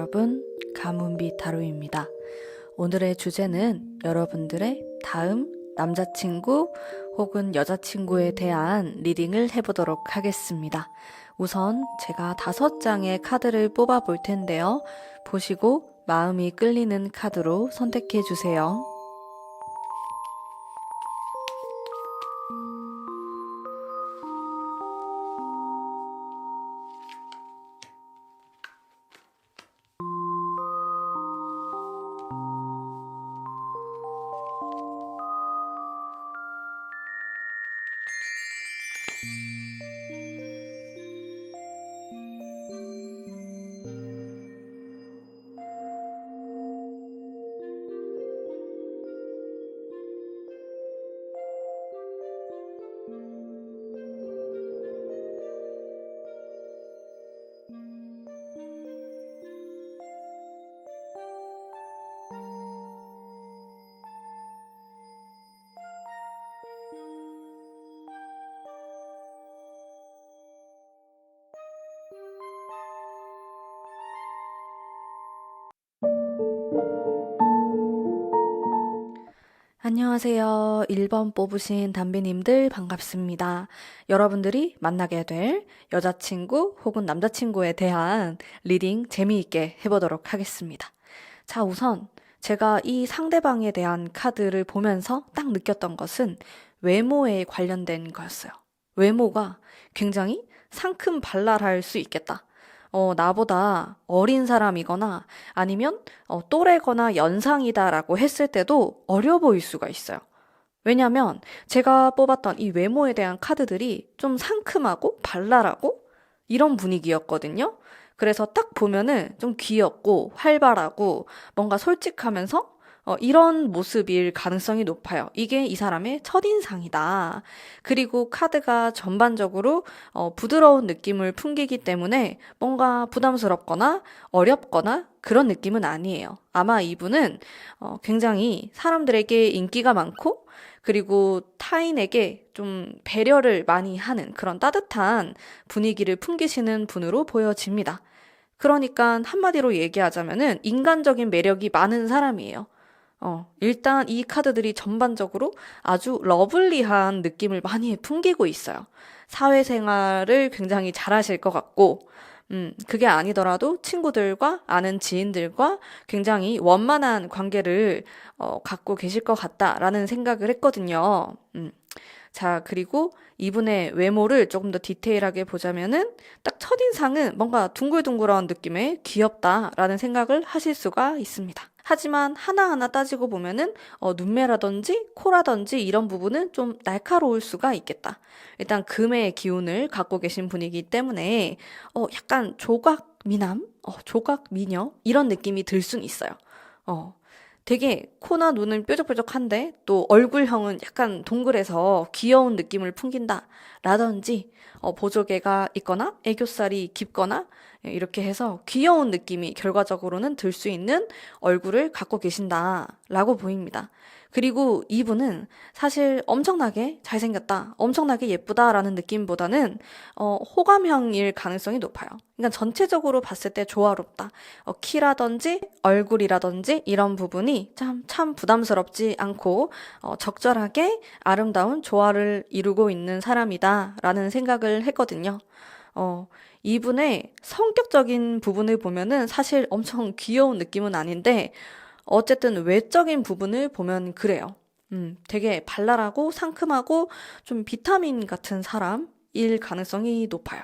여러분, 가문비 타로입니다. 오늘의 주제는 여러분들의 다음 남자친구 혹은 여자친구에 대한 리딩을 해보도록 하겠습니다. 우선 제가 5장의 카드를 뽑아 볼 텐데요. 보시고 마음이 끌리는 카드로 선택해 주세요. 안녕하세요. 1번 뽑으신 담비님들 반갑습니다. 여러분들이 만나게 될 여자친구 혹은 남자친구에 대한 리딩 재미있게 해보도록 하겠습니다. 자, 우선 제가 이 상대방에 대한 카드를 보면서 딱 느꼈던 것은 외모에 관련된 거였어요. 외모가 굉장히 상큼발랄할 수 있겠다. 나보다 어린 사람이거나 아니면 또래거나 연상이다라고 했을 때도 어려 보일 수가 있어요. 왜냐면 제가 뽑았던 이 외모에 대한 카드들이 좀 상큼하고 발랄하고 이런 분위기였거든요. 그래서 딱 보면은 좀 귀엽고 활발하고 뭔가 솔직하면서 이런 모습일 가능성이 높아요. 이게 이 사람의 첫인상이다. 그리고 카드가 전반적으로 부드러운 느낌을 풍기기 때문에 뭔가 부담스럽거나 어렵거나 그런 느낌은 아니에요. 아마 이분은 굉장히 사람들에게 인기가 많고 그리고 타인에게 좀 배려를 많이 하는 그런 따뜻한 분위기를 풍기시는 분으로 보여집니다. 그러니까 한마디로 얘기하자면은 인간적인 매력이 많은 사람이에요. 일단 이 카드들이 전반적으로 아주 러블리한 느낌을 많이 풍기고 있어요. 사회생활을 굉장히 잘하실 것 같고, 그게 아니더라도 친구들과 아는 지인들과 굉장히 원만한 관계를 갖고 계실 것 같다라는 생각을 했거든요. 자, 그리고 이분의 외모를 조금 더 디테일하게 보자면은 딱 첫인상은 뭔가 둥글둥글한 느낌의 귀엽다라는 생각을 하실 수가 있습니다. 하지만 하나하나 따지고 보면은 눈매라든지 코라든지 이런 부분은 좀 날카로울 수가 있겠다. 일단 금의 기운을 갖고 계신 분이기 때문에 약간 조각 미남, 조각 미녀 이런 느낌이 들 순 있어요. 되게 코나 눈은 뾰족뾰족한데 또 얼굴형은 약간 동글해서 귀여운 느낌을 풍긴다 라든지 보조개가 있거나 애교살이 깊거나 이렇게 해서 귀여운 느낌이 결과적으로는 들 수 있는 얼굴을 갖고 계신다라고 보입니다. 그리고 이분은 사실 엄청나게 잘생겼다, 엄청나게 예쁘다라는 느낌보다는 호감형일 가능성이 높아요. 그러니까 전체적으로 봤을 때 조화롭다. 키라든지 얼굴이라든지 이런 부분이 참 부담스럽지 않고 적절하게 아름다운 조화를 이루고 있는 사람이다라는 생각을 했거든요. 이분의 성격적인 부분을 보면은 사실 엄청 귀여운 느낌은 아닌데 어쨌든 외적인 부분을 보면 그래요. 되게 발랄하고 상큼하고 좀 비타민 같은 사람일 가능성이 높아요.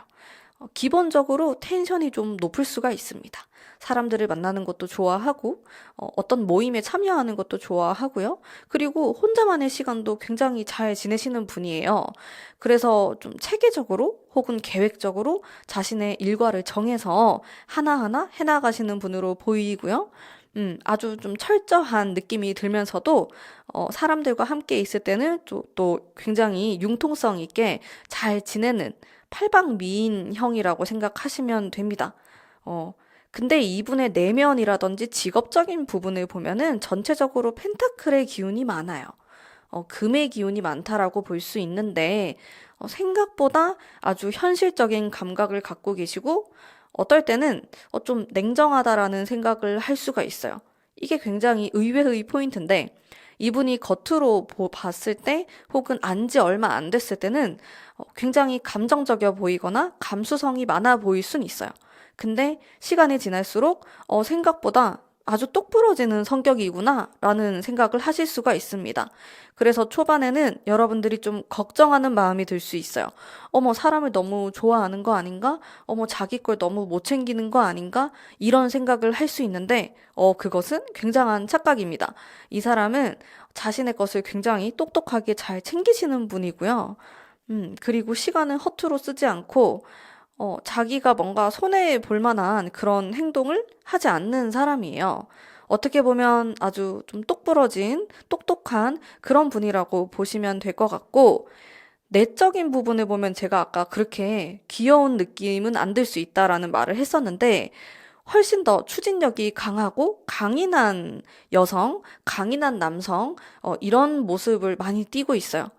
기본적으로 텐션이 좀 높을 수가 있습니다. 사람들을 만나는 것도 좋아하고, 어떤 모임에 참여하는 것도 좋아하고요. 그리고 혼자만의 시간도 굉장히 잘 지내시는 분이에요. 그래서 좀 체계적으로 혹은 계획적으로 자신의 일과를 정해서 하나하나 해나가시는 분으로 보이고요. 아주 좀 철저한 느낌이 들면서도 사람들과 함께 있을 때는 또 굉장히 융통성 있게 잘 지내는 팔방미인형이라고 생각하시면 됩니다. 근데 이분의 내면이라든지 직업적인 부분을 보면은 전체적으로 펜타클의 기운이 많아요. 금의 기운이 많다라고 볼 수 있는데 생각보다 아주 현실적인 감각을 갖고 계시고 어떨 때는 좀 냉정하다라는 생각을 할 수가 있어요. 이게 굉장히 의외의 포인트인데 이분이 겉으로 봤을 때 혹은 안지 얼마 안 됐을 때는 굉장히 감정적이어 보이거나 감수성이 많아 보일 순 있어요. 근데 시간이 지날수록 생각보다 아주 똑부러지는 성격이구나 라는 생각을 하실 수가 있습니다. 그래서 초반에는 여러분들이 좀 걱정하는 마음이 들 수 있어요. 어머, 사람을 너무 좋아하는 거 아닌가? 어머, 자기 걸 너무 못 챙기는 거 아닌가? 이런 생각을 할 수 있는데, 그것은 굉장한 착각입니다. 이 사람은 자신의 것을 굉장히 똑똑하게 잘 챙기시는 분이고요. 그리고 시간은 허투루 쓰지 않고, 자기가 뭔가 손해 볼 만한 그런 행동을 하지 않는 사람이에요. 어떻게 보면 아주 좀 똑부러진, 똑똑한 그런 분이라고 보시면 될 것 같고, 내적인 부분을 보면 제가 아까 그렇게 귀여운 느낌은 안 들 수 있다라는 말을 했었는데, 훨씬 더 추진력이 강하고 강인한 여성, 강인한 남성, 이런 모습을 많이 띠고 있어요.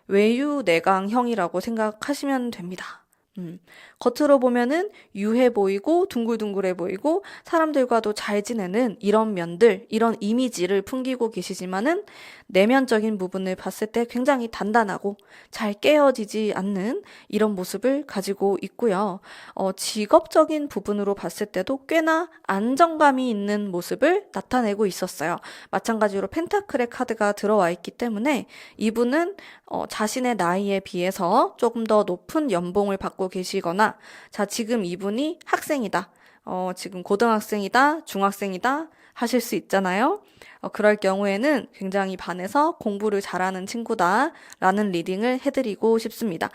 외유내강형이라고 생각하시면 됩니다. 음, 겉으로 보면은 유해 보이고 둥글둥글해 보이고 사람들과도 잘 지내는 이런 면들, 이런 이미지를 풍기고 계시지만은 내면적인 부분을 봤을 때 굉장히 단단하고 잘 깨어지지 않는 이런 모습을 가지고 있고요. 직업적인 부분으로 봤을 때도 꽤나 안정감이 있는 모습을 나타내고 있었어요. 마찬가지로 펜타클의 카드가 들어와 있기 때문에 이분은 자신의 나이에 비해서 조금 더 높은 연봉을 받고 계시거나, 자, 지금 이분이 학생이다. 지금 고등학생이다, 중학생이다 하실 수 있잖아요. 그럴 경우에는 굉장히 반해서 공부를 잘하는 친구다 라는 리딩을 해드리고 싶습니다.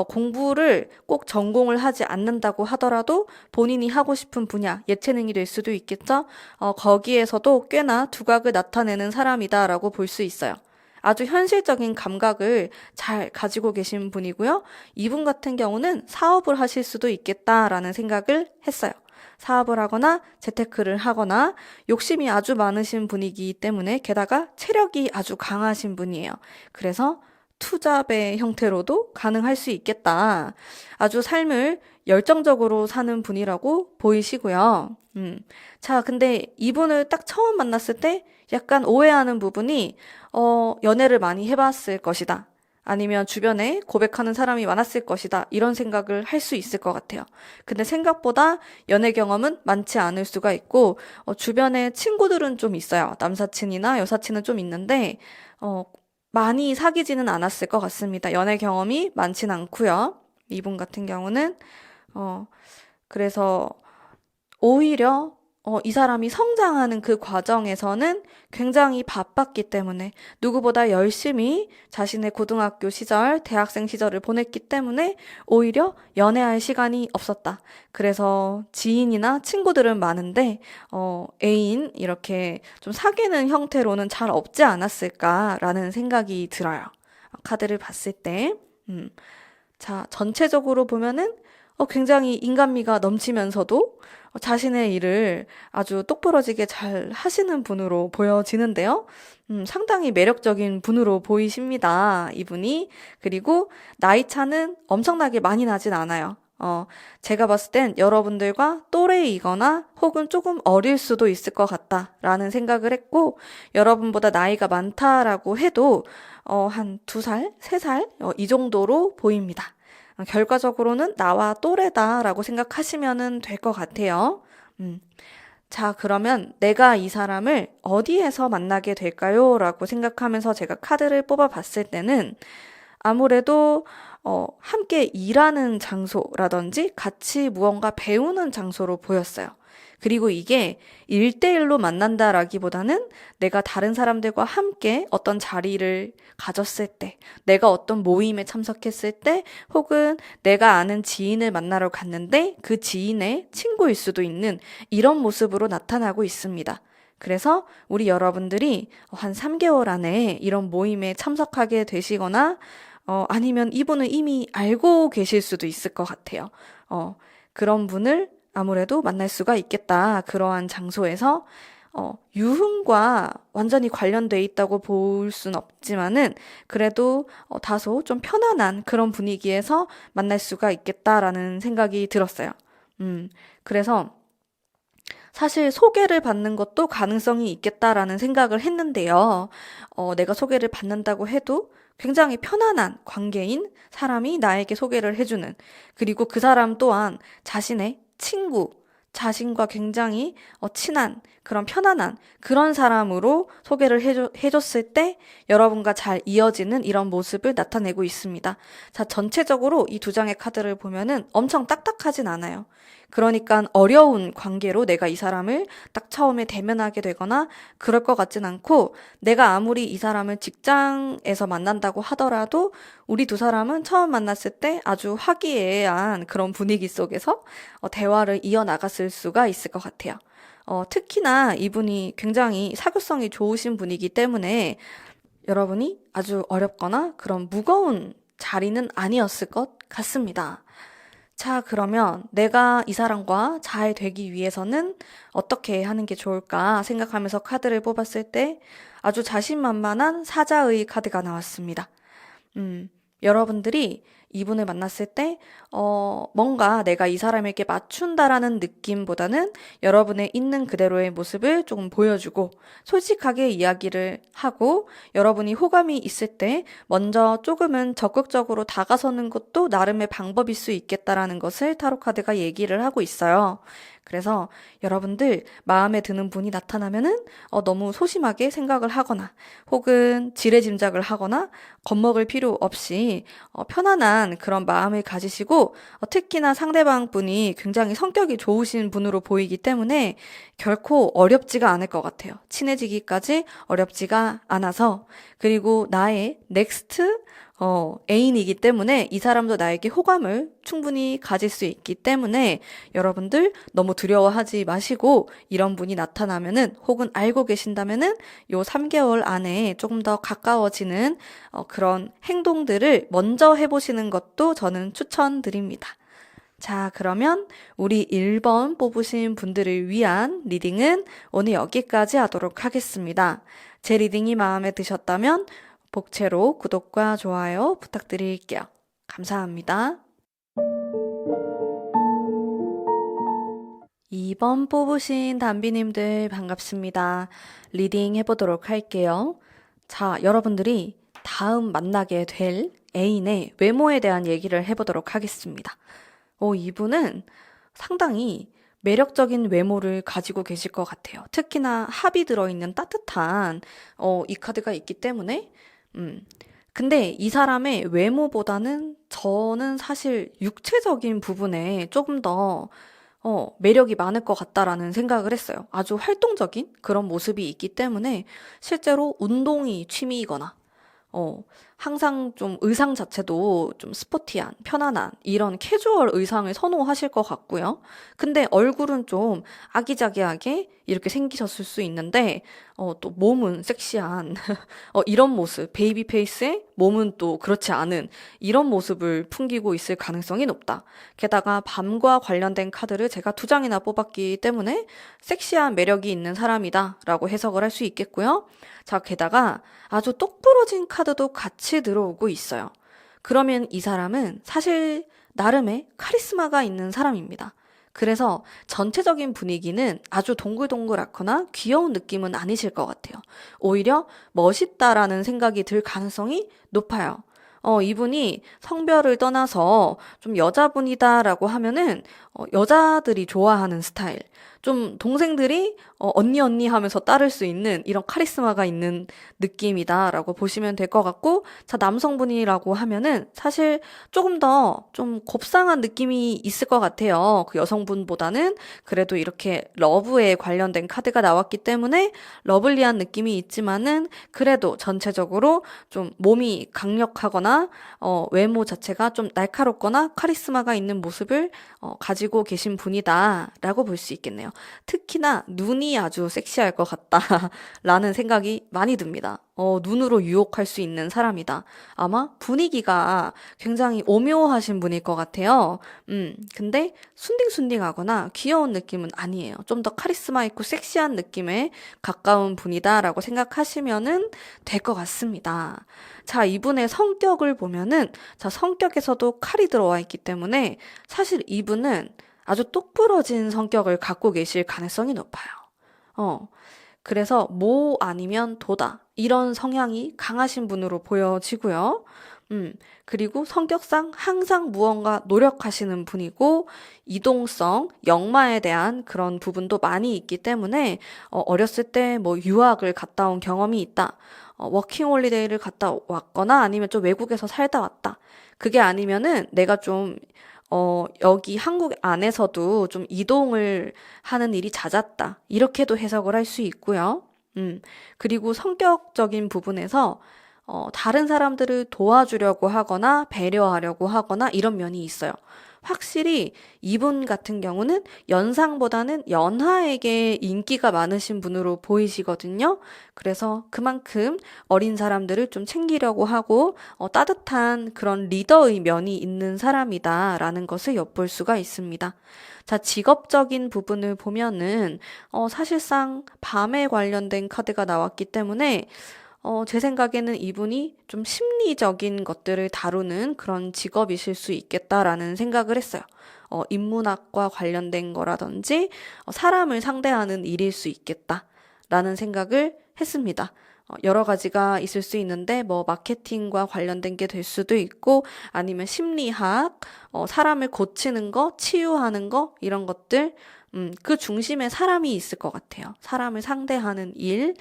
공부를 꼭 전공을 하지 않는다고 하더라도 본인이 하고 싶은 분야, 예체능이 될 수도 있겠죠? 거기에서도 꽤나 두각을 나타내는 사람이다라고 볼 수 있어요. 아주 현실적인 감각을 잘 가지고 계신 분이고요. 이분 같은 경우는 사업을 하실 수도 있겠다라는 생각을 했어요. 사업을 하거나 재테크를 하거나 욕심이 아주 많으신 분이기 때문에 게다가 체력이 아주 강하신 분이에요. 그래서 투잡의 형태로도 가능할 수 있겠다. 아주 삶을 열정적으로 사는 분이라고 보이시고요. 자, 근데 이분을 딱 처음 만났을 때 약간 오해하는 부분이 연애를 많이 해봤을 것이다. 아니면 주변에 고백하는 사람이 많았을 것이다. 이런 생각을 할 수 있을 것 같아요. 근데 생각보다 연애 경험은 많지 않을 수가 있고, 주변에 친구들은 좀 있어요. 남사친이나 여사친은 좀 있는데, 많이 사귀지는 않았을 것 같습니다. 연애 경험이 많진 않고요. 이분 같은 경우는, 그래서 오히려 이 사람이 성장하는 그 과정에서는 굉장히 바빴기 때문에 누구보다 열심히 자신의 고등학교 시절, 대학생 시절을 보냈기 때문에 오히려 연애할 시간이 없었다. 그래서 지인이나 친구들은 많은데 애인 이렇게 좀 사귀는 형태로는 잘 없지 않았을까라는 생각이 들어요. 카드를 봤을 때. 자, 전체적으로 보면은 굉장히 인간미가 넘치면서도 자신의 일을 아주 똑부러지게 잘 하시는 분으로 보여지는데요. 상당히 매력적인 분으로 보이십니다. 이분이. 그리고 나이 차는 엄청나게 많이 나진 않아요. 제가 봤을 땐 여러분들과 또래이거나 혹은 조금 어릴 수도 있을 것 같다라는 생각을 했고, 여러분보다 나이가 많다라고 해도 한 2살, 3살 이 정도로 보입니다. 결과적으로는 나와 또래다라고 생각하시면 될 것 같아요. 자, 그러면 내가 이 사람을 어디에서 만나게 될까요? 라고 생각하면서 제가 카드를 뽑아봤을 때는 아무래도 함께 일하는 장소라든지 같이 무언가 배우는 장소로 보였어요. 그리고 이게 1대1로 만난다라기보다는 내가 다른 사람들과 함께 어떤 자리를 가졌을 때, 내가 어떤 모임에 참석했을 때, 혹은 내가 아는 지인을 만나러 갔는데 그 지인의 친구일 수도 있는 이런 모습으로 나타나고 있습니다. 그래서 우리 여러분들이 한 3개월 안에 이런 모임에 참석하게 되시거나 아니면 이분은 이미 알고 계실 수도 있을 것 같아요. 그런 분을 아무래도 만날 수가 있겠다. 그러한 장소에서 유흥과 완전히 관련돼 있다고 볼 순 없지만은 그래도 다소 좀 편안한 그런 분위기에서 만날 수가 있겠다라는 생각이 들었어요. 그래서 사실 소개를 받는 것도 가능성이 있겠다라는 생각을 했는데요. 내가 소개를 받는다고 해도 굉장히 편안한 관계인 사람이 나에게 소개를 해주는, 그리고 그 사람 또한 자신의 친구, 자신과 굉장히 친한 그런 편안한 그런 사람으로 소개를 해줬을 때 여러분과 잘 이어지는 이런 모습을 나타내고 있습니다. 자, 전체적으로 이 두 장의 카드를 보면은 엄청 딱딱하진 않아요. 그러니까 어려운 관계로 내가 이 사람을 딱 처음에 대면하게 되거나 그럴 것 같진 않고, 내가 아무리 이 사람을 직장에서 만난다고 하더라도 우리 두 사람은 처음 만났을 때 아주 화기애애한 그런 분위기 속에서 대화를 이어나갔을 수가 있을 것 같아요. 특히나 이분이 굉장히 사교성이 좋으신 분이기 때문에 여러분이 아주 어렵거나 그런 무거운 자리는 아니었을 것 같습니다. 자, 그러면 내가 이 사람과 잘 되기 위해서는 어떻게 하는 게 좋을까 생각하면서 카드를 뽑았을 때 아주 자신만만한 사자의 카드가 나왔습니다. 여러분들이 이분을 만났을 때, 뭔가 내가 이 사람에게 맞춘다라는 느낌보다는 여러분의 있는 그대로의 모습을 조금 보여주고, 솔직하게 이야기를 하고, 여러분이 호감이 있을 때 먼저 조금은 적극적으로 다가서는 것도 나름의 방법일 수 있겠다라는 것을 타로카드가 얘기를 하고 있어요. 그래서 여러분들 마음에 드는 분이 나타나면은 너무 소심하게 생각을 하거나 혹은 지레짐작을 하거나 겁먹을 필요 없이 편안한 그런 마음을 가지시고, 특히나 상대방 분이 굉장히 성격이 좋으신 분으로 보이기 때문에 결코 어렵지가 않을 것 같아요. 친해지기까지 어렵지가 않아서. 그리고 나의 넥스트 애인이기 때문에 이 사람도 나에게 호감을 충분히 가질 수 있기 때문에 여러분들 너무 두려워하지 마시고, 이런 분이 나타나면은 혹은 알고 계신다면은 요 3개월 안에 조금 더 가까워지는 그런 행동들을 먼저 해보시는 것도 저는 추천드립니다. 자, 그러면 우리 1번 뽑으신 분들을 위한 리딩은 오늘 여기까지 하도록 하겠습니다. 제 리딩이 마음에 드셨다면 복채로 구독과 좋아요 부탁드릴게요. 감사합니다. 2번 뽑으신 담비님들 반갑습니다. 리딩 해보도록 할게요. 자, 여러분들이 다음 만나게 될 애인의 외모에 대한 얘기를 해보도록 하겠습니다. 이분은 상당히 매력적인 외모를 가지고 계실 것 같아요. 특히나 합이 들어있는 따뜻한 이 카드가 있기 때문에 근데 이 사람의 외모보다는 저는 사실 육체적인 부분에 조금 더 매력이 많을 것 같다라는 생각을 했어요. 아주 활동적인 그런 모습이 있기 때문에 실제로 운동이 취미이거나 항상 좀 의상 자체도 좀 스포티한, 편안한 이런 캐주얼 의상을 선호하실 것 같고요. 근데 얼굴은 좀 아기자기하게 이렇게 생기셨을 수 있는데, 또 몸은 섹시한, 이런 모습, 베이비 페이스에 몸은 또 그렇지 않은 이런 모습을 풍기고 있을 가능성이 높다. 게다가 밤과 관련된 카드를 제가 2장이나 뽑았기 때문에 섹시한 매력이 있는 사람이다 라고 해석을 할 수 있겠고요. 자, 게다가 아주 똑부러진 카드도 같이 들어오고 있어요. 그러면 이 사람은 사실 나름의 카리스마가 있는 사람입니다. 그래서 전체적인 분위기는 아주 동글동글하거나 귀여운 느낌은 아니실 것 같아요. 오히려 멋있다라는 생각이 들 가능성이 높아요. 이분이 성별을 떠나서 좀 여자분이다라고 하면은 여자들이 좋아하는 스타일. 좀 동생들이 언니 언니 하면서 따를 수 있는 이런 카리스마가 있는 느낌이다라고 보시면 될 것 같고, 자, 남성분이라고 하면은 사실 조금 더 좀 곱상한 느낌이 있을 것 같아요. 그 여성분보다는 그래도 이렇게 러브에 관련된 카드가 나왔기 때문에 러블리한 느낌이 있지만은 그래도 전체적으로 좀 몸이 강력하거나 외모 자체가 좀 날카롭거나 카리스마가 있는 모습을 가지고 계신 분이다라고 볼 수 있겠네요. 특히나 눈이 아주 섹시할 것 같다라는 생각이 많이 듭니다. 눈으로 유혹할 수 있는 사람이다. 아마 분위기가 굉장히 오묘하신 분일 것 같아요. 근데 순딩순딩하거나 귀여운 느낌은 아니에요. 좀 더 카리스마 있고 섹시한 느낌에 가까운 분이다라고 생각하시면은 될 것 같습니다. 자, 이분의 성격을 보면은, 자, 성격에서도 칼이 들어와 있기 때문에 사실 이분은 아주 똑부러진 성격을 갖고 계실 가능성이 높아요. 어, 그래서 모 아니면 도다. 이런 성향이 강하신 분으로 보여지고요. 그리고 성격상 항상 무언가 노력하시는 분이고, 이동성, 역마에 대한 그런 부분도 많이 있기 때문에, 어렸을 때 뭐 유학을 갔다 온 경험이 있다. 워킹홀리데이를 갔다 왔거나 아니면 좀 외국에서 살다 왔다. 그게 아니면은 내가 좀 여기 한국 안에서도 좀 이동을 하는 일이 잦았다. 이렇게도 해석을 할 수 있고요. 그리고 성격적인 부분에서 다른 사람들을 도와주려고 하거나 배려하려고 하거나 이런 면이 있어요. 확실히 이분 같은 경우는 연상보다는 연하에게 인기가 많으신 분으로 보이시거든요. 그래서 그만큼 어린 사람들을 좀 챙기려고 하고 따뜻한 그런 리더의 면이 있는 사람이다라는 것을 엿볼 수가 있습니다. 자, 직업적인 부분을 보면은 사실상 밤에 관련된 카드가 나왔기 때문에 제 생각에는 이분이 좀 심리적인 것들을 다루는 그런 직업이실 수 있겠다라는 생각을 했어요. 인문학과 관련된 거라든지 사람을 상대하는 일일 수 있겠다라는 생각을 했습니다. 여러 가지가 있을 수 있는데 뭐 마케팅과 관련된 게 될 수도 있고 아니면 심리학, 사람을 고치는 거, 치유하는 거 이런 것들 그 중심에 사람이 있을 것 같아요. 사람을 상대하는 일,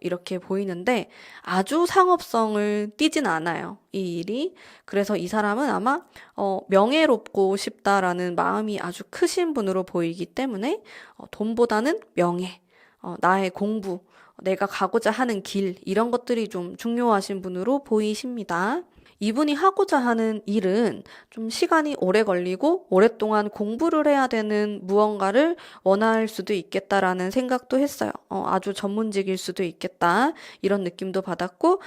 이렇게 보이는데 아주 상업성을 띠진 않아요. 이 일이. 그래서 이 사람은 아마 명예롭고 싶다라는 마음이 아주 크신 분으로 보이기 때문에 돈보다는 명예, 나의 공부, 내가 가고자 하는 길, 이런 것들이 좀 중요하신 분으로 보이십니다. 이분이 하고자 하는 일은 좀 시간이 오래 걸리고 오랫동안 공부를 해야 되는 무언가를 원할 수도 있겠다라는 생각도 했어요. 아주 전문직일 수도 있겠다. 이런 느낌도 받았고,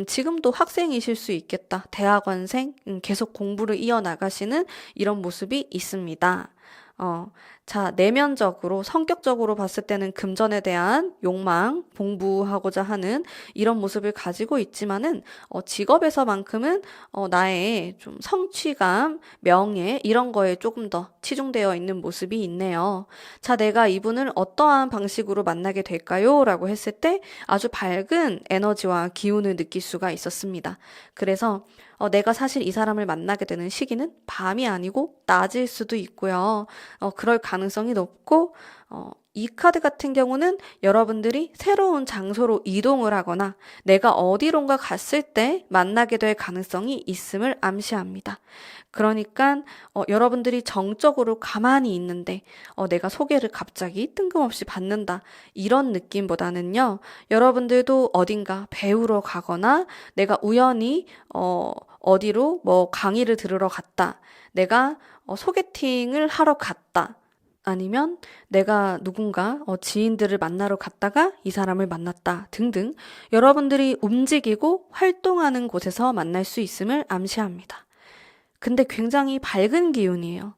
지금도 학생이실 수 있겠다. 대학원생, 계속 공부를 이어나가시는 이런 모습이 있습니다. 자, 내면적으로, 성격적으로 봤을 때는 금전에 대한 욕망, 공부하고자 하는 이런 모습을 가지고 있지만은, 직업에서만큼은, 나의 좀 성취감, 명예, 이런 거에 조금 더 치중되어 있는 모습이 있네요. 자, 내가 이분을 어떠한 방식으로 만나게 될까요? 라고 했을 때 아주 밝은 에너지와 기운을 느낄 수가 있었습니다. 그래서, 내가 사실 이 사람을 만나게 되는 시기는 밤이 아니고 낮일 수도 있고요. 그럴 가능성이 높고, 이 카드 같은 경우는 여러분들이 새로운 장소로 이동을 하거나 내가 어디론가 갔을 때 만나게 될 가능성이 있음을 암시합니다. 그러니까 여러분들이 정적으로 가만히 있는데 내가 소개를 갑자기 뜬금없이 받는다. 이런 느낌보다는요. 여러분들도 어딘가 배우러 가거나 내가 우연히 어디로 뭐 강의를 들으러 갔다. 내가 소개팅을 하러 갔다. 아니면 내가 누군가 지인들을 만나러 갔다가 이 사람을 만났다 등등 여러분들이 움직이고 활동하는 곳에서 만날 수 있음을 암시합니다. 근데 굉장히 밝은 기운이에요.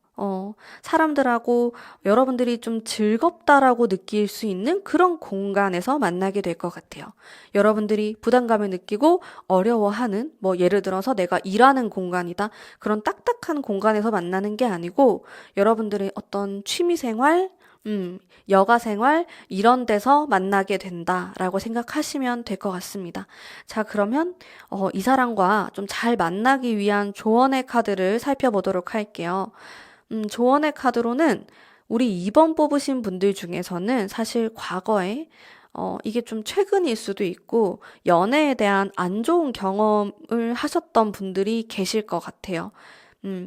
사람들하고 여러분들이 좀 즐겁다라고 느낄 수 있는 그런 공간에서 만나게 될 것 같아요. 여러분들이 부담감을 느끼고 어려워하는, 뭐 예를 들어서 내가 일하는 공간이다. 그런 딱딱한 공간에서 만나는 게 아니고 여러분들의 어떤 취미생활, 여가생활, 이런 데서 만나게 된다라고 생각하시면 될 것 같습니다. 자, 그러면, 이 사람과 좀 잘 만나기 위한 조언의 카드를 살펴보도록 할게요. 조언의 카드로는 우리 2번 뽑으신 분들 중에서는 사실 과거에 이게 좀 최근일 수도 있고 연애에 대한 안 좋은 경험을 하셨던 분들이 계실 것 같아요.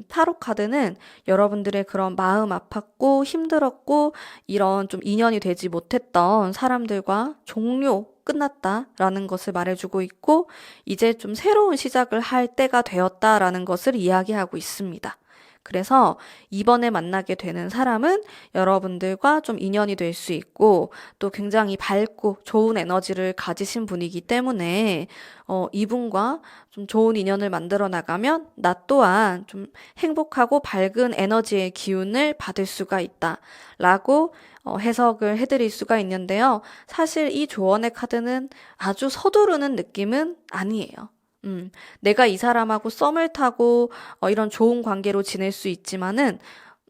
타로 카드는 여러분들의 그런 마음 아팠고 힘들었고 이런 좀 인연이 되지 못했던 사람들과 종료 끝났다라는 것을 말해주고 있고 이제 좀 새로운 시작을 할 때가 되었다라는 것을 이야기하고 있습니다. 그래서 이번에 만나게 되는 사람은 여러분들과 좀 인연이 될 수 있고 또 굉장히 밝고 좋은 에너지를 가지신 분이기 때문에 이분과 좀 좋은 인연을 만들어 나가면 나 또한 좀 행복하고 밝은 에너지의 기운을 받을 수가 있다라고 해석을 해드릴 수가 있는데요. 사실 이 조언의 카드는 아주 서두르는 느낌은 아니에요. 내가 이 사람하고 썸을 타고 이런 좋은 관계로 지낼 수 있지만은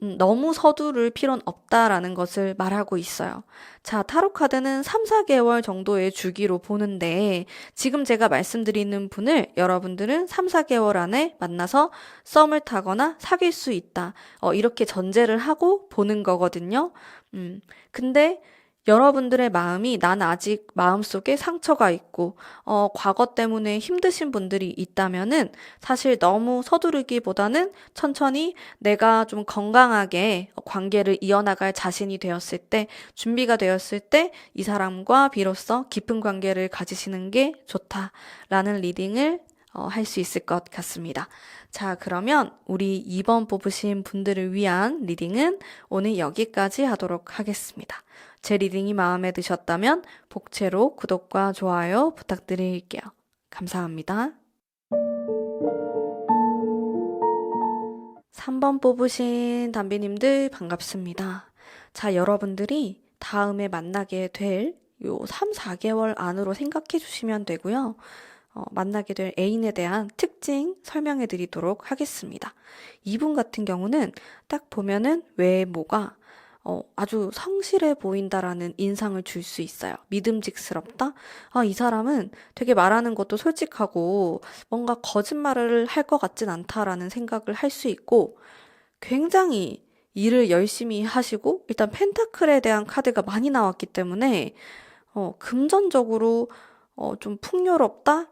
너무 서두를 필요는 없다라는 것을 말하고 있어요. 자, 타로 카드는 3, 4개월 정도의 주기로 보는데 지금 제가 말씀드리는 분을 여러분들은 3, 4개월 안에 만나서 썸을 타거나 사귈 수 있다. 이렇게 전제를 하고 보는 거거든요. 근데 여러분들의 마음이 난 아직 마음속에 상처가 있고, 과거 때문에 힘드신 분들이 있다면은 사실 너무 서두르기보다는 천천히 내가 좀 건강하게 관계를 이어나갈 자신이 되었을 때, 준비가 되었을 때 이 사람과 비로소 깊은 관계를 가지시는 게 좋다라는 리딩을 할 수 있을 것 같습니다. 자, 그러면 우리 2번 뽑으신 분들을 위한 리딩은 오늘 여기까지 하도록 하겠습니다. 제 리딩이 마음에 드셨다면 복채로 구독과 좋아요 부탁드릴게요. 감사합니다. 3번 뽑으신 담비님들 반갑습니다. 자, 여러분들이 다음에 만나게 될 요 3, 4개월 안으로 생각해 주시면 되고요. 만나게 될 애인에 대한 특징 설명해 드리도록 하겠습니다. 이분 같은 경우는 딱 보면은 외모가 아주 성실해 보인다라는 인상을 줄 수 있어요. 믿음직스럽다? 이 사람은 되게 말하는 것도 솔직하고 뭔가 거짓말을 할 것 같진 않다라는 생각을 할 수 있고 굉장히 일을 열심히 하시고 일단 펜타클에 대한 카드가 많이 나왔기 때문에 금전적으로 좀 풍요롭다?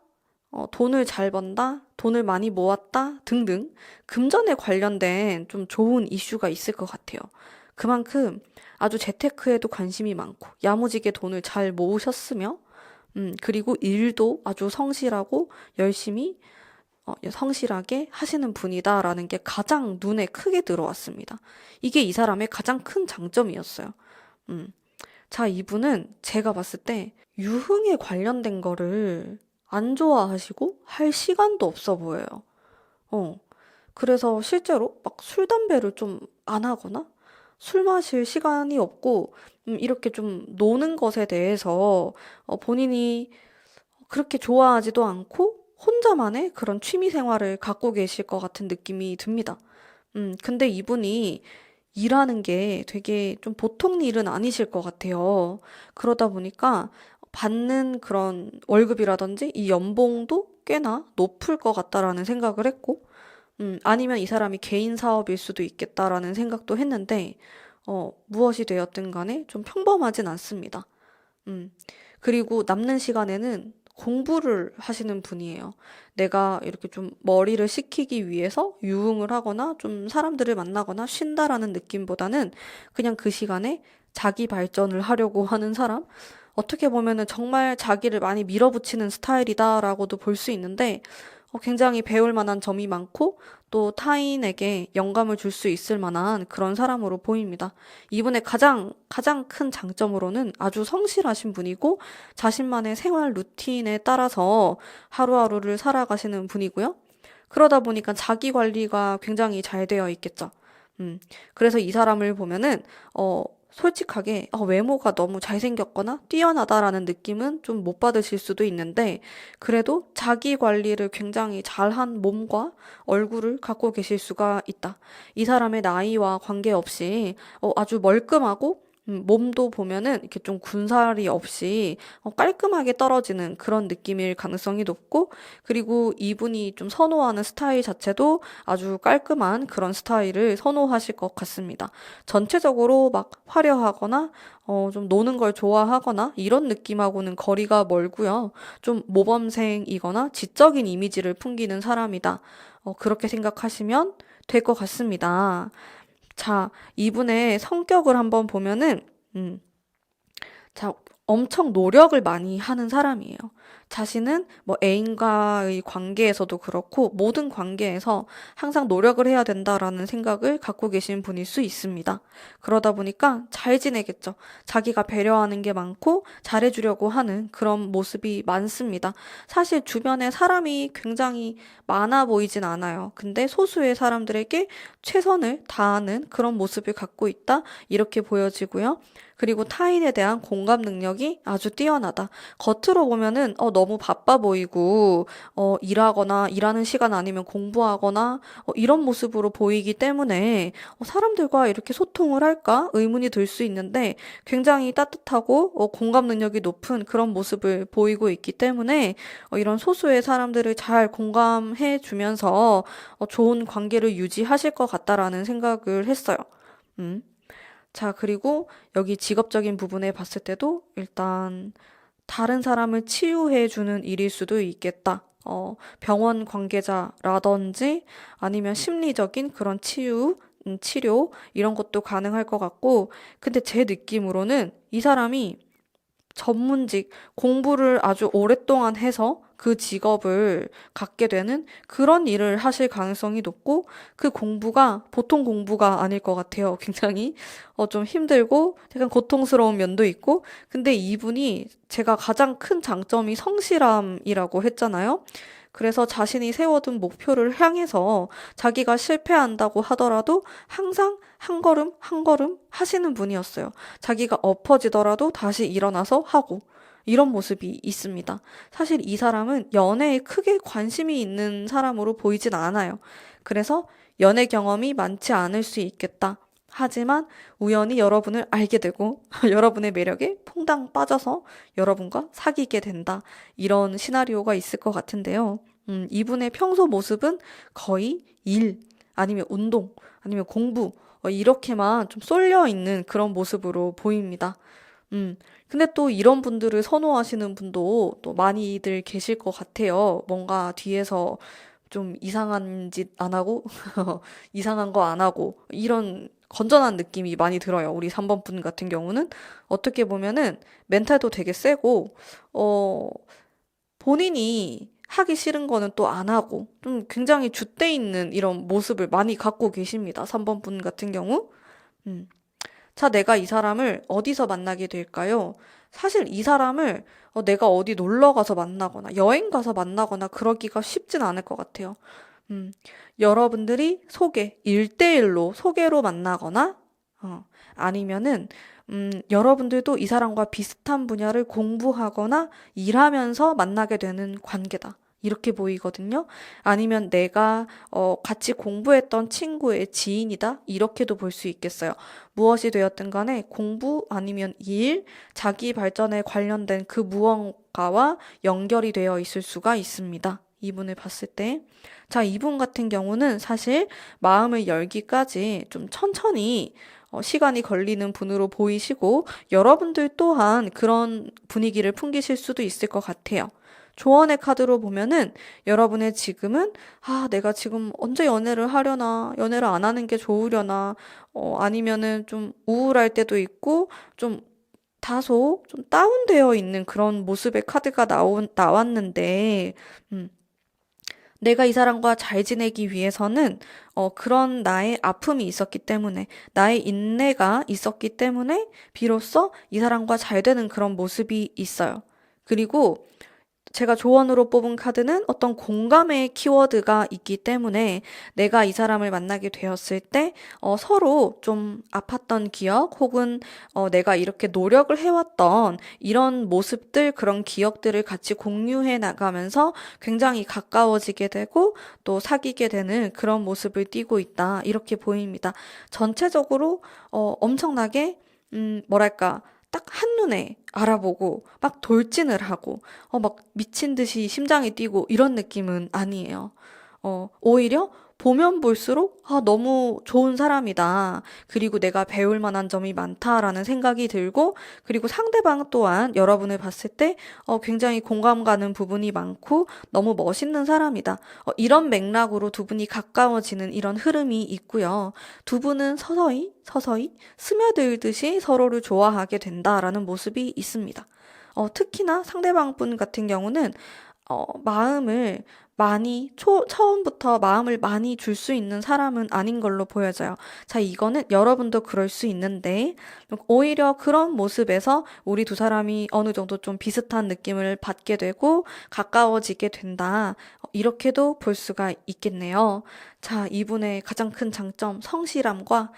돈을 잘 번다? 돈을 많이 모았다? 등등 금전에 관련된 좀 좋은 이슈가 있을 것 같아요. 그만큼 아주 재테크에도 관심이 많고 야무지게 돈을 잘 모으셨으며 그리고 일도 아주 성실하고 열심히 성실하게 하시는 분이다라는 게 가장 눈에 크게 들어왔습니다. 이게 이 사람의 가장 큰 장점이었어요. 자, 이분은 제가 봤을 때 유흥에 관련된 거를 안 좋아하시고 할 시간도 없어 보여요. 그래서 실제로 막 술, 담배를 좀 안 하거나 술 마실 시간이 없고 이렇게 좀 노는 것에 대해서 본인이 그렇게 좋아하지도 않고 혼자만의 그런 취미 생활을 갖고 계실 것 같은 느낌이 듭니다. 근데 이분이 일하는 게 되게 좀 보통 일은 아니실 것 같아요. 그러다 보니까 받는 그런 월급이라든지 이 연봉도 꽤나 높을 것 같다라는 생각을 했고, 아니면 이 사람이 개인 사업일 수도 있겠다라는 생각도 했는데, 무엇이 되었든 간에 좀 평범하진 않습니다. 그리고 남는 시간에는 공부를 하시는 분이에요. 내가 이렇게 좀 머리를 식히기 위해서 유흥을 하거나 좀 사람들을 만나거나 쉰다라는 느낌보다는 그냥 그 시간에 자기 발전을 하려고 하는 사람? 어떻게 보면은 정말 자기를 많이 밀어붙이는 스타일이다라고도 볼 수 있는데, 굉장히 배울 만한 점이 많고 또 타인에게 영감을 줄 수 있을 만한 그런 사람으로 보입니다. 이분의 가장 큰 장점으로는 아주 성실하신 분이고 자신만의 생활 루틴에 따라서 하루하루를 살아가시는 분이고요. 그러다 보니까 자기 관리가 굉장히 잘 되어 있겠죠. 그래서 이 사람을 보면은 솔직하게 외모가 너무 잘생겼거나 뛰어나다라는 느낌은 좀 못 받으실 수도 있는데 그래도 자기 관리를 굉장히 잘한 몸과 얼굴을 갖고 계실 수가 있다. 이 사람의 나이와 관계없이 아주 멀끔하고 몸도 보면은 이렇게 좀 군살이 없이 깔끔하게 떨어지는 그런 느낌일 가능성이 높고 그리고 이분이 좀 선호하는 스타일 자체도 아주 깔끔한 그런 스타일을 선호하실 것 같습니다. 전체적으로 막 화려하거나 좀 노는 걸 좋아하거나 이런 느낌하고는 거리가 멀고요. 좀 모범생이거나 지적인 이미지를 풍기는 사람이다. 그렇게 생각하시면 될 것 같습니다. 자, 이분의 성격을 한번 보면은, 자, 엄청 노력을 많이 하는 사람이에요. 자신은 뭐 애인과의 관계에서도 그렇고 모든 관계에서 항상 노력을 해야 된다라는 생각을 갖고 계신 분일 수 있습니다. 그러다 보니까 잘 지내겠죠. 자기가 배려하는 게 많고 잘해주려고 하는 그런 모습이 많습니다. 사실 주변에 사람이 굉장히 많아 보이진 않아요. 근데 소수의 사람들에게 최선을 다하는 그런 모습을 갖고 있다. 이렇게 보여지고요. 그리고 타인에 대한 공감 능력이 능력이 아주 뛰어나다. 겉으로 보면은 너무 바빠 보이고 일하거나 일하는 시간 아니면 공부하거나 이런 모습으로 보이기 때문에 사람들과 이렇게 소통을 할까 의문이 들 수 있는데 굉장히 따뜻하고 공감 능력이 높은 그런 모습을 보이고 있기 때문에 이런 소수의 사람들을 잘 공감해 주면서 좋은 관계를 유지하실 것 같다라는 생각을 했어요. 음. 자, 그리고 여기 직업적인 부분에 봤을 때도 일단 다른 사람을 치유해 주는 일일 수도 있겠다. 병원 관계자라든지 아니면 심리적인 그런 치료, 이런 것도 가능할 것 같고, 근데 제 느낌으로는 이 사람이 전문직, 공부를 아주 오랫동안 해서 그 직업을 갖게 되는 그런 일을 하실 가능성이 높고 그 공부가 보통 공부가 아닐 것 같아요. 굉장히 좀 힘들고 약간 고통스러운 면도 있고 근데 이분이 제가 가장 큰 장점이 성실함이라고 했잖아요. 그래서 자신이 세워둔 목표를 향해서 자기가 실패한다고 하더라도 항상 한 걸음 한 걸음 하시는 분이었어요. 자기가 엎어지더라도 다시 일어나서 하고 이런 모습이 있습니다. 사실 이 사람은 연애에 크게 관심이 있는 사람으로 보이진 않아요. 그래서 연애 경험이 많지 않을 수 있겠다. 하지만 우연히 여러분을 알게 되고 여러분의 매력에 퐁당 빠져서 여러분과 사귀게 된다. 이런 시나리오가 있을 것 같은데요. 이분의 평소 모습은 거의 일, 아니면 운동, 아니면 공부, 이렇게만 좀 쏠려 있는 그런 모습으로 보입니다. 음, 근데 또 이런 분들을 선호하시는 분도 또 많이들 계실 것 같아요. 뭔가 뒤에서 좀 이상한 짓 안 하고, 이상한 거 안 하고, 이런 건전한 느낌이 많이 들어요. 우리 3번 분 같은 경우는. 어떻게 보면은 멘탈도 되게 세고, 어, 본인이 하기 싫은 거는 또 안 하고, 좀 굉장히 줏대 있는 이런 모습을 많이 갖고 계십니다. 3번 분 같은 경우. 음. 자, 내가 이 사람을 어디서 만나게 될까요? 사실 이 사람을 내가 어디 놀러 가서 만나거나 여행 가서 만나거나 그러기가 쉽진 않을 것 같아요. 음, 여러분들이 일대일로 소개로 만나거나, 아니면은, 여러분들도 이 사람과 비슷한 분야를 공부하거나 일하면서 만나게 되는 관계다. 이렇게 보이거든요. 아니면 내가 같이 공부했던 친구의 지인이다. 이렇게도 볼 수 있겠어요. 무엇이 되었든 간에 공부 아니면 일, 자기 발전에 관련된 그 무언가와 연결이 되어 있을 수가 있습니다. 이분을 봤을 때. 자, 이분 같은 경우는 사실 마음을 열기까지 좀 천천히 시간이 걸리는 분으로 보이시고 여러분들 또한 그런 분위기를 풍기실 수도 있을 것 같아요. 조언의 카드로 보면은 여러분의 지금은 내가 지금 언제 연애를 하려나, 연애를 안 하는 게 좋으려나, 아니면은 좀 우울할 때도 있고 좀 다소 좀 다운되어 있는 그런 모습의 카드가 나왔는데, 음, 내가 이 사람과 잘 지내기 위해서는 그런 나의 아픔이 있었기 때문에 나의 인내가 있었기 때문에 비로소 이 사람과 잘 되는 그런 모습이 있어요. 그리고 제가 조언으로 뽑은 카드는 어떤 공감의 키워드가 있기 때문에 내가 이 사람을 만나게 되었을 때 서로 좀 아팠던 기억 혹은 내가 이렇게 노력을 해왔던 이런 모습들 그런 기억들을 같이 공유해 나가면서 굉장히 가까워지게 되고 또 사귀게 되는 그런 모습을 띠고 있다 이렇게 보입니다. 전체적으로 엄청나게 뭐랄까 딱 한눈에 알아보고 막 돌진을 하고 막 미친 듯이 심장이 뛰고 이런 느낌은 아니에요. 오히려 보면 볼수록 너무 좋은 사람이다. 그리고 내가 배울 만한 점이 많다라는 생각이 들고 그리고 상대방 또한 여러분을 봤을 때 굉장히 공감 가는 부분이 많고 너무 멋있는 사람이다. 이런 맥락으로 두 분이 가까워지는 이런 흐름이 있고요. 두 분은 서서히 스며들듯이 서로를 좋아하게 된다라는 모습이 있습니다. 특히나 상대방 분 같은 경우는 마음을 처음부터 마음을 많이 줄 수 있는 사람은 아닌 걸로 보여져요. 자, 이거는 여러분도 그럴 수 있는데, 오히려 그런 모습에서 우리 두 사람이 어느 정도 좀 비슷한 느낌을 받게 되고, 가까워지게 된다. 이렇게도 볼 수가 있겠네요. 자, 이분의 가장 큰 장점, 성실함과,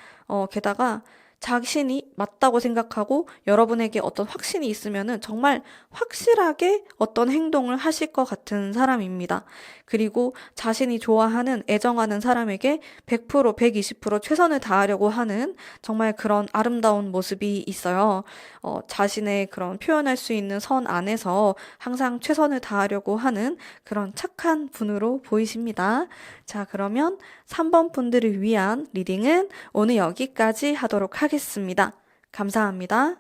게다가 자신이 맞다고 생각하고 여러분에게 어떤 확신이 있으면은 정말 확실하게 어떤 행동을 하실 것 같은 사람입니다. 그리고 자신이 좋아하는, 애정하는 사람에게 100%, 120% 최선을 다하려고 하는 정말 그런 아름다운 모습이 있어요. 자신의 그런 표현할 수 있는 선 안에서 항상 최선을 다하려고 하는 그런 착한 분으로 보이십니다. 자, 그러면 3번 분들을 위한 리딩은 오늘 여기까지 하도록 하겠습니다. 감사합니다.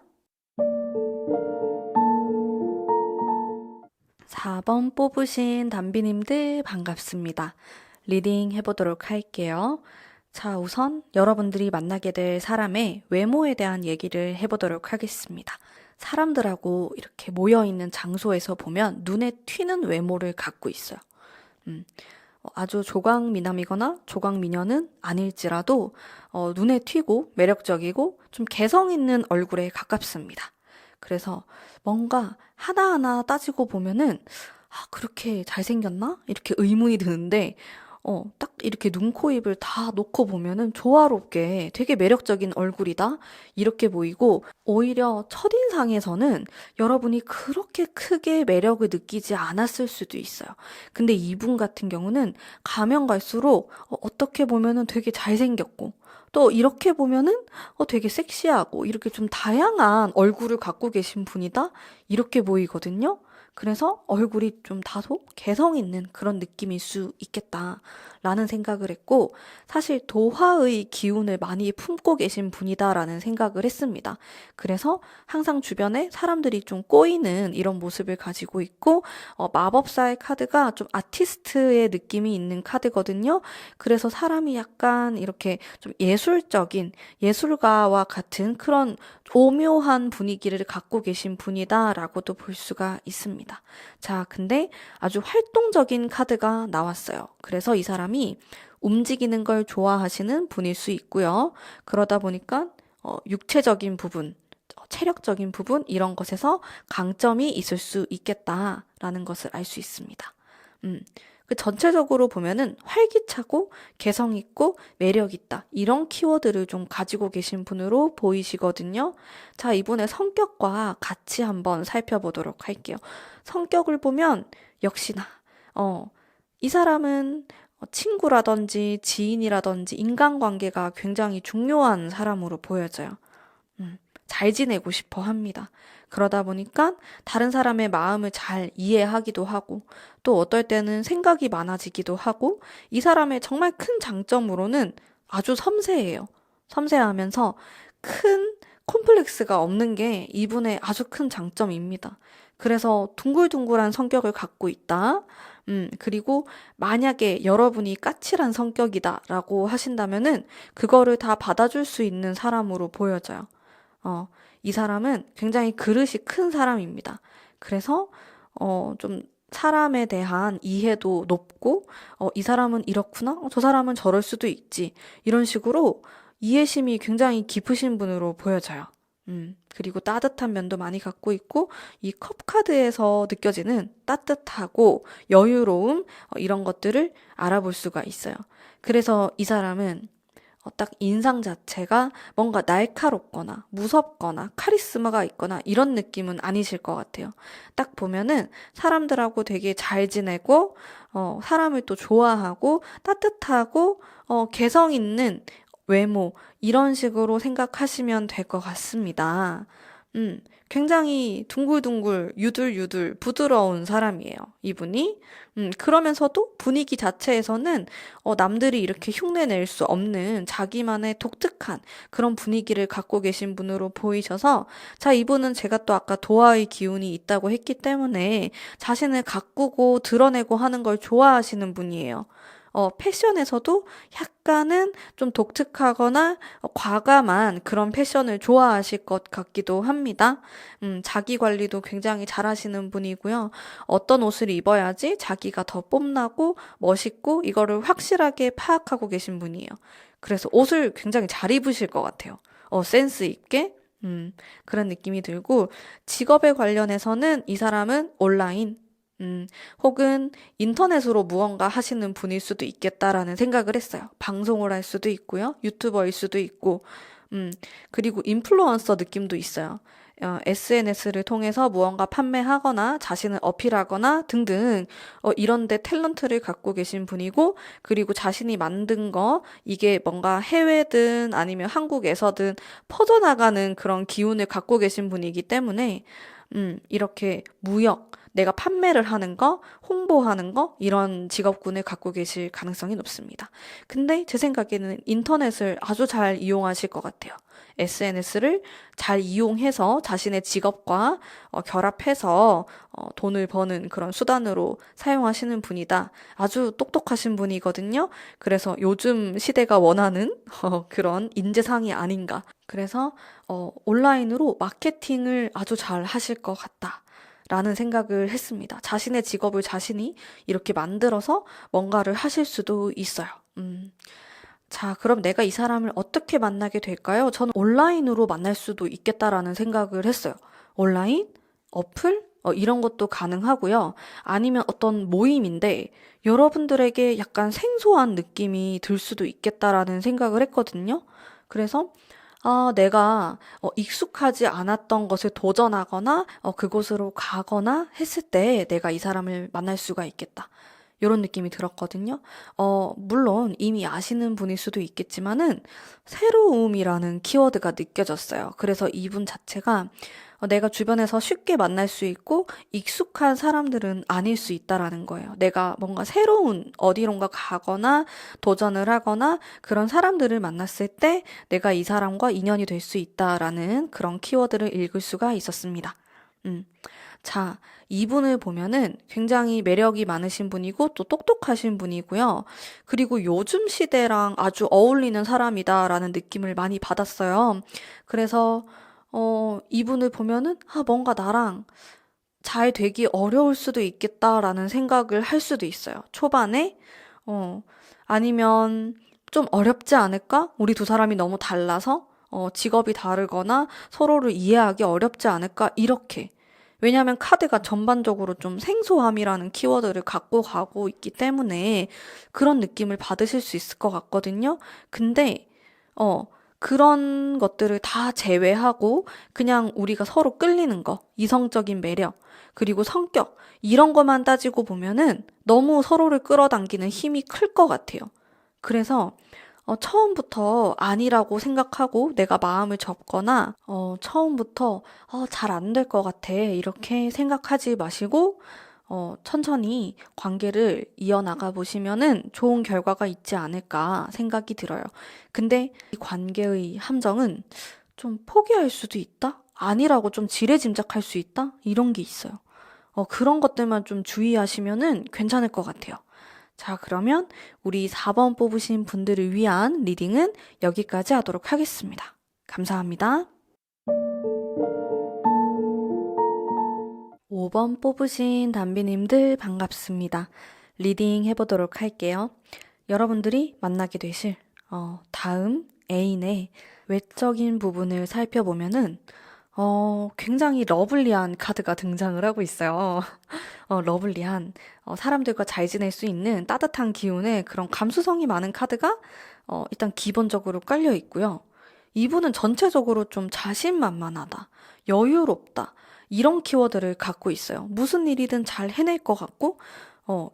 4번 뽑으신 담비님들 반갑습니다. 리딩 해보도록 할게요. 자, 우선 여러분들이 만나게 될 사람의 외모에 대한 얘기를 해보도록 하겠습니다. 사람들하고 이렇게 모여있는 장소에서 보면 눈에 튀는 외모를 갖고 있어요. 아주 조각미남이거나 조각미녀는 아닐지라도 눈에 튀고 매력적이고 좀 개성 있는 얼굴에 가깝습니다. 그래서 뭔가 하나하나 따지고 보면은 그렇게 잘생겼나? 이렇게 의문이 드는데 딱 이렇게 눈, 코, 입을 다 놓고 보면은 조화롭게 되게 매력적인 얼굴이다? 이렇게 보이고, 오히려 첫인상에서는 여러분이 그렇게 크게 매력을 느끼지 않았을 수도 있어요. 근데 이분 같은 경우는 가면 갈수록 어떻게 보면은 되게 잘생겼고, 또 이렇게 보면은 되게 섹시하고, 이렇게 좀 다양한 얼굴을 갖고 계신 분이다? 이렇게 보이거든요. 그래서 얼굴이 좀 다소 개성 있는 그런 느낌일 수 있겠다라는 생각을 했고, 사실 도화의 기운을 많이 품고 계신 분이다라는 생각을 했습니다. 그래서 항상 주변에 사람들이 좀 꼬이는 이런 모습을 가지고 있고, 마법사의 카드가 좀 아티스트의 느낌이 있는 카드거든요. 그래서 사람이 약간 이렇게 좀 예술적인 예술가와 같은 그런 오묘한 분위기를 갖고 계신 분이다라고도 볼 수가 있습니다. 자, 근데 아주 활동적인 카드가 나왔어요. 그래서 이 사람이 움직이는 걸 좋아하시는 분일 수 있고요. 그러다 보니까 육체적인 부분, 체력적인 부분 이런 것에서 강점이 있을 수 있겠다라는 것을 알 수 있습니다. 그 전체적으로 보면은 활기차고 개성 있고 매력 있다. 이런 키워드를 좀 가지고 계신 분으로 보이시거든요. 자, 이분의 성격과 같이 한번 살펴보도록 할게요. 성격을 보면 역시나 이 사람은 친구라든지 지인이라든지 인간관계가 굉장히 중요한 사람으로 보여져요. 잘 지내고 싶어 합니다. 그러다 보니까 다른 사람의 마음을 잘 이해하기도 하고 또 어떨 때는 생각이 많아지기도 하고 이 사람의 정말 큰 장점으로는 아주 섬세해요. 섬세하면서 큰 콤플렉스가 없는 게 이분의 아주 큰 장점입니다. 그래서 둥글둥글한 성격을 갖고 있다. 그리고 만약에 여러분이 까칠한 성격이다라고 하신다면은 그거를 다 받아줄 수 있는 사람으로 보여져요. 이 사람은 굉장히 그릇이 큰 사람입니다. 그래서, 좀 사람에 대한 이해도 높고, 이 사람은 이렇구나? 저 사람은 저럴 수도 있지. 이런 식으로 이해심이 굉장히 깊으신 분으로 보여져요. 그리고 따뜻한 면도 많이 갖고 있고, 이 컵 카드에서 느껴지는 따뜻하고 여유로움, 이런 것들을 알아볼 수가 있어요. 그래서 이 사람은 딱 인상 자체가 뭔가 날카롭거나 무섭거나 카리스마가 있거나 이런 느낌은 아니실 것 같아요. 딱 보면은 사람들하고 되게 잘 지내고, 사람을 또 좋아하고, 따뜻하고, 개성 있는 외모, 이런 식으로 생각하시면 될 것 같습니다. 굉장히 둥글둥글, 유들유들, 부드러운 사람이에요, 이분이. 그러면서도 분위기 자체에서는 남들이 이렇게 흉내낼 수 없는 자기만의 독특한 그런 분위기를 갖고 계신 분으로 보이셔서, 자, 이분은 제가 또 아까 도화의 기운이 있다고 했기 때문에 자신을 가꾸고 드러내고 하는 걸 좋아하시는 분이에요. 패션에서도 약간은 좀 독특하거나 과감한 그런 패션을 좋아하실 것 같기도 합니다. 자기 관리도 굉장히 잘하시는 분이고요. 어떤 옷을 입어야지 자기가 더 뽐나고 멋있고 이거를 확실하게 파악하고 계신 분이에요. 그래서 옷을 굉장히 잘 입으실 것 같아요. 센스 있게. 그런 느낌이 들고, 직업에 관련해서는 이 사람은 온라인, 혹은 인터넷으로 무언가 하시는 분일 수도 있겠다라는 생각을 했어요. 방송을 할 수도 있고요. 유튜버일 수도 있고, 음, 그리고 인플루언서 느낌도 있어요. SNS를 통해서 무언가 판매하거나 자신을 어필하거나 등등 이런데 탤런트를 갖고 계신 분이고 그리고 자신이 만든 거 이게 뭔가 해외든 아니면 한국에서든 퍼져나가는 그런 기운을 갖고 계신 분이기 때문에 이렇게 무역 내가 판매를 하는 거, 홍보하는 거, 이런 직업군을 갖고 계실 가능성이 높습니다. 근데 제 생각에는 인터넷을 아주 잘 이용하실 것 같아요. SNS를 잘 이용해서 자신의 직업과 결합해서 돈을 버는 그런 수단으로 사용하시는 분이다. 아주 똑똑하신 분이거든요. 그래서 요즘 시대가 원하는 그런 인재상이 아닌가. 그래서 온라인으로 마케팅을 아주 잘 하실 것 같다. 라는 생각을 했습니다. 자신의 직업을 자신이 이렇게 만들어서 뭔가를 하실 수도 있어요. 자, 그럼 내가 이 사람을 어떻게 만나게 될까요? 저는 온라인으로 만날 수도 있겠다라는 생각을 했어요. 온라인? 어플? 이런 것도 가능하고요. 아니면 어떤 모임인데 여러분들에게 약간 생소한 느낌이 들 수도 있겠다라는 생각을 했거든요. 그래서 내가 익숙하지 않았던 것을 도전하거나 그곳으로 가거나 했을 때 내가 이 사람을 만날 수가 있겠다. 이런 느낌이 들었거든요. 물론 이미 아시는 분일 수도 있겠지만은 새로움이라는 키워드가 느껴졌어요. 그래서 이분 자체가 내가 주변에서 쉽게 만날 수 있고 익숙한 사람들은 아닐 수 있다라는 거예요. 내가 뭔가 새로운 어디론가 가거나 도전을 하거나 그런 사람들을 만났을 때 내가 이 사람과 인연이 될 수 있다라는 그런 키워드를 읽을 수가 있었습니다. 음. 자, 이분을 보면은 굉장히 매력이 많으신 분이고 또 똑똑하신 분이고요. 그리고 요즘 시대랑 아주 어울리는 사람이다라는 느낌을 많이 받았어요. 그래서 이분을 보면은 뭔가 나랑 잘 되기 어려울 수도 있겠다라는 생각을 할 수도 있어요. 초반에 어, 아니면 좀 어렵지 않을까? 우리 두 사람이 너무 달라서 직업이 다르거나 서로를 이해하기 어렵지 않을까? 이렇게. 왜냐하면 카드가 전반적으로 좀 생소함이라는 키워드를 갖고 가고 있기 때문에 그런 느낌을 받으실 수 있을 것 같거든요. 근데, 어, 그런 것들을 다 제외하고 그냥 우리가 서로 끌리는 거, 이성적인 매력, 그리고 성격, 이런 것만 따지고 보면은 너무 서로를 끌어당기는 힘이 클 것 같아요. 그래서 처음부터 아니라고 생각하고 내가 마음을 접거나, 처음부터, 잘 안 될 것 같아. 이렇게 생각하지 마시고, 천천히 관계를 이어나가 보시면은 좋은 결과가 있지 않을까 생각이 들어요. 근데 이 관계의 함정은 좀 포기할 수도 있다? 아니라고 좀 지레짐작할 수 있다? 이런 게 있어요. 그런 것들만 좀 주의하시면은 괜찮을 것 같아요. 자, 그러면 우리 4번 뽑으신 분들을 위한 리딩은 여기까지 하도록 하겠습니다. 감사합니다. 5번 뽑으신 담비님들 반갑습니다. 리딩 해보도록 할게요. 여러분들이 만나게 되실 다음 애인의 외적인 부분을 살펴보면은 굉장히 러블리한 카드가 등장을 하고 있어요. 러블리한, 사람들과 잘 지낼 수 있는 따뜻한 기운의 그런 감수성이 많은 카드가, 일단 기본적으로 깔려 있고요. 이분은 전체적으로 좀 자신만만하다, 여유롭다, 이런 키워드를 갖고 있어요. 무슨 일이든 잘 해낼 것 같고,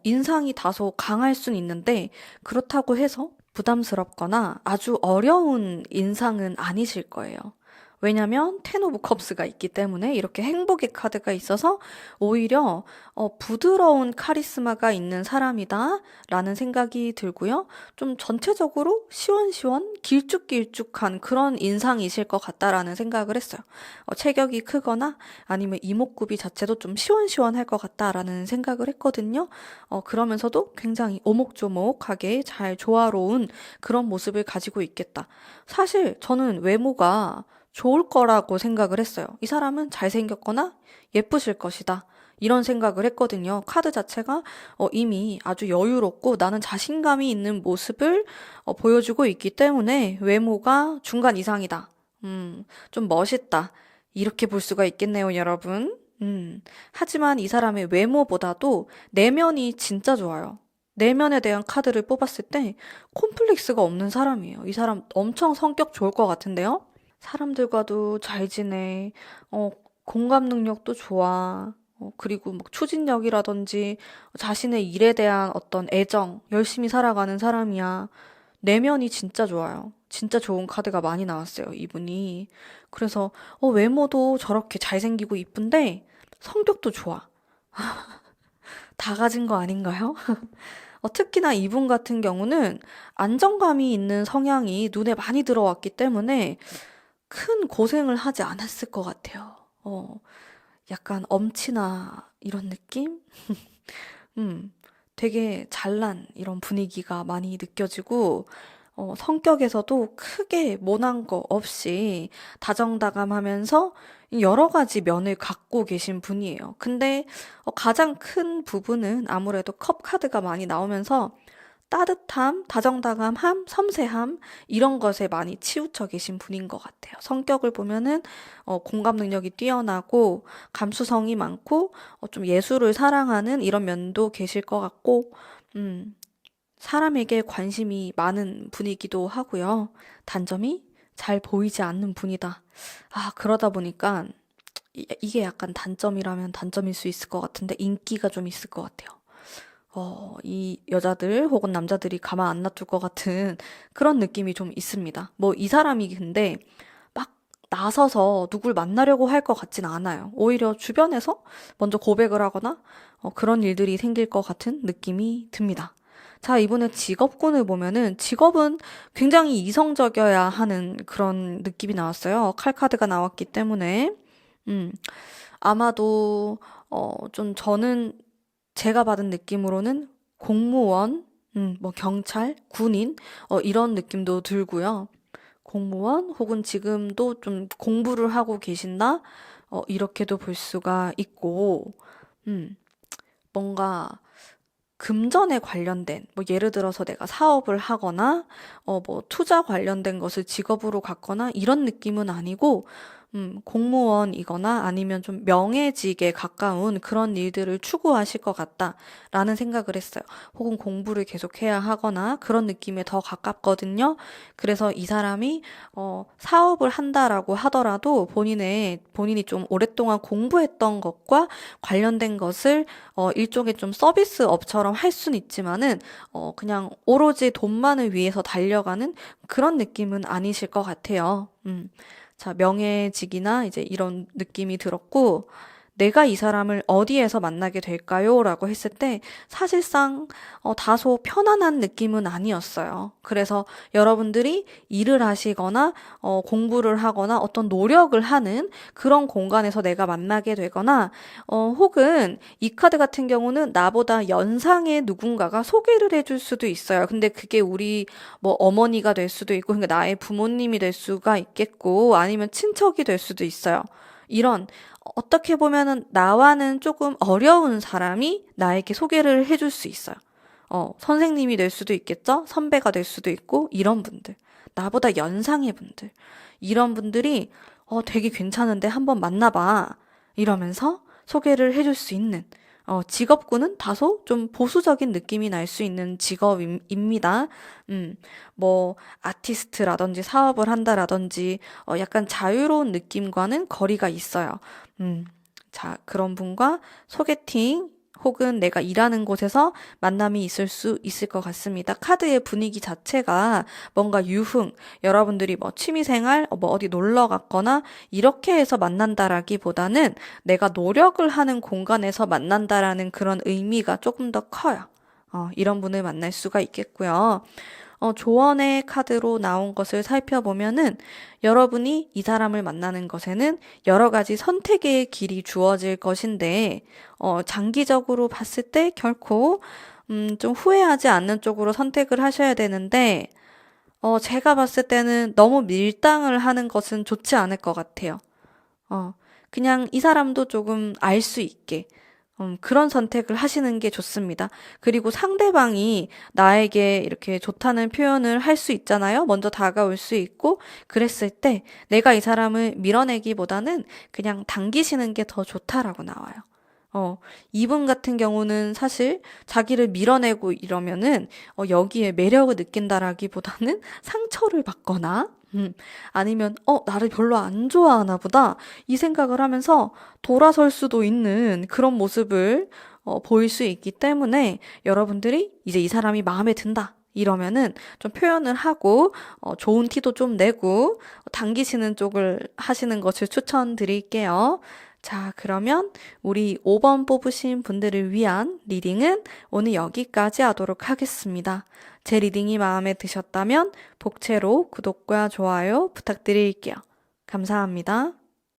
인상이 다소 강할 순 있는데, 그렇다고 해서 부담스럽거나 아주 어려운 인상은 아니실 거예요. 왜냐면 텐 오브 컵스가 있기 때문에 이렇게 행복의 카드가 있어서 오히려 부드러운 카리스마가 있는 사람이다 라는 생각이 들고요. 좀 전체적으로 시원시원 길쭉길쭉한 그런 인상이실 것 같다라는 생각을 했어요. 체격이 크거나 아니면 이목구비 자체도 좀 시원시원할 것 같다라는 생각을 했거든요. 그러면서도 굉장히 오목조목하게 잘 조화로운 그런 모습을 가지고 있겠다. 사실 저는 외모가 좋을 거라고 생각을 했어요. 이 사람은 잘생겼거나 예쁘실 것이다. 이런 생각을 했거든요. 카드 자체가 이미 아주 여유롭고 나는 자신감이 있는 모습을 보여주고 있기 때문에 외모가 중간 이상이다. 좀 멋있다. 이렇게 볼 수가 있겠네요, 여러분. 하지만 이 사람의 외모보다도 내면이 진짜 좋아요. 내면에 대한 카드를 뽑았을 때 콤플렉스가 없는 사람이에요. 이 사람 엄청 성격 좋을 것 같은데요? 사람들과도 잘 지내. 어, 공감 능력도 좋아. 그리고 막 추진력이라든지 자신의 일에 대한 어떤 애정, 열심히 살아가는 사람이야. 내면이 진짜 좋아요. 진짜 좋은 카드가 많이 나왔어요, 이분이. 그래서 외모도 저렇게 잘생기고 이쁜데 성격도 좋아. 다 가진 거 아닌가요? 특히나 이분 같은 경우는 안정감이 있는 성향이 눈에 많이 들어왔기 때문에 큰 고생을 하지 않았을 것 같아요. 약간 엄친아 이런 느낌? 음, 되게 잘난 이런 분위기가 많이 느껴지고, 성격에서도 크게 모난 거 없이 다정다감하면서 여러 가지 면을 갖고 계신 분이에요. 근데 가장 큰 부분은 아무래도 컵 카드가 많이 나오면서 따뜻함, 다정다감함, 섬세함 이런 것에 많이 치우쳐 계신 분인 것 같아요. 성격을 보면은 공감 능력이 뛰어나고 감수성이 많고 좀 예술을 사랑하는 이런 면도 계실 것 같고 음, 사람에게 관심이 많은 분이기도 하고요. 단점이 잘 보이지 않는 분이다. 아, 그러다 보니까 이게 약간 단점이라면 단점일 수 있을 것 같은데 인기가 좀 있을 것 같아요. 이 여자들 혹은 남자들이 가만 안 놔둘 것 같은 그런 느낌이 좀 있습니다. 뭐 이 사람이 근데 막 나서서 누굴 만나려고 할 것 같진 않아요. 오히려 주변에서 먼저 고백을 하거나 그런 일들이 생길 것 같은 느낌이 듭니다. 자, 이번에 직업군을 보면은 직업은 굉장히 이성적이어야 하는 그런 느낌이 나왔어요. 칼카드가 나왔기 때문에. 음, 아마도 좀 저는 제가 받은 느낌으로는 공무원, 뭐 경찰, 군인, 이런 느낌도 들고요. 공무원 혹은 지금도 좀 공부를 하고 계신다? 이렇게도 볼 수가 있고, 음, 뭔가 금전에 관련된, 뭐 예를 들어서 내가 사업을 하거나, 뭐 투자 관련된 것을 직업으로 갖거나 이런 느낌은 아니고, 공무원이거나 아니면 좀 명예직에 가까운 그런 일들을 추구하실 것 같다라는 생각을 했어요. 혹은 공부를 계속해야 하거나 그런 느낌에 더 가깝거든요. 그래서 이 사람이 사업을 한다라고 하더라도 본인이 좀 오랫동안 공부했던 것과 관련된 것을 일종의 좀 서비스업처럼 할 수는 있지만은 그냥 오로지 돈만을 위해서 달려가는 그런 느낌은 아니실 것 같아요. 자, 명예직이나 이제 이런 느낌이 들었고, 내가 이 사람을 어디에서 만나게 될까요? 라고 했을 때 사실상 다소 편안한 느낌은 아니었어요. 그래서 여러분들이 일을 하시거나 공부를 하거나 어떤 노력을 하는 그런 공간에서 내가 만나게 되거나 혹은 이 카드 같은 경우는 나보다 연상의 누군가가 소개를 해줄 수도 있어요. 근데 그게 우리 뭐 어머니가 될 수도 있고 그러니까 나의 부모님이 될 수가 있겠고 아니면 친척이 될 수도 있어요. 이런 어떻게 보면은 나와는 조금 어려운 사람이 나에게 소개를 해줄 수 있어요. 선생님이 될 수도 있겠죠? 선배가 될 수도 있고, 이런 분들. 나보다 연상의 분들. 이런 분들이, 되게 괜찮은데 한번 만나봐. 이러면서 소개를 해줄 수 있는, 직업군은 다소 좀 보수적인 느낌이 날 수 있는 직업입니다. 뭐, 아티스트라든지 사업을 한다라든지, 약간 자유로운 느낌과는 거리가 있어요. 음, 자, 그런 분과 소개팅 혹은 내가 일하는 곳에서 만남이 있을 수 있을 것 같습니다. 카드의 분위기 자체가 뭔가 유흥, 여러분들이 뭐 취미생활, 뭐 어디 놀러 갔거나 이렇게 해서 만난다라기보다는 내가 노력을 하는 공간에서 만난다라는 그런 의미가 조금 더 커요. 이런 분을 만날 수가 있겠고요. 조언의 카드로 나온 것을 살펴보면은 여러분이 이 사람을 만나는 것에는 여러 가지 선택의 길이 주어질 것인데, 장기적으로 봤을 때 결코, 좀 후회하지 않는 쪽으로 선택을 하셔야 되는데, 제가 봤을 때는 너무 밀당을 하는 것은 좋지 않을 것 같아요. 어, 그냥 이 사람도 조금 알 수 있게. 그런 선택을 하시는 게 좋습니다. 그리고 상대방이 나에게 이렇게 좋다는 표현을 할 수 있잖아요. 먼저 다가올 수 있고, 그랬을 때 내가 이 사람을 밀어내기보다는 그냥 당기시는 게 더 좋다라고 나와요. 어, 이분 같은 경우는 사실 자기를 밀어내고 이러면은 여기에 매력을 느낀다라기보다는 상처를 받거나 아니면 나를 별로 안 좋아하나 보다 이 생각을 하면서 돌아설 수도 있는 그런 모습을 보일 수 있기 때문에 여러분들이 이제 이 사람이 마음에 든다. 이러면은 좀 표현을 하고 좋은 티도 좀 내고 당기시는 쪽을 하시는 것을 추천드릴게요. 자, 그러면 우리 5번 뽑으신 분들을 위한 리딩은 오늘 여기까지 하도록 하겠습니다. 제 리딩이 마음에 드셨다면 복채로 구독과 좋아요 부탁드릴게요. 감사합니다.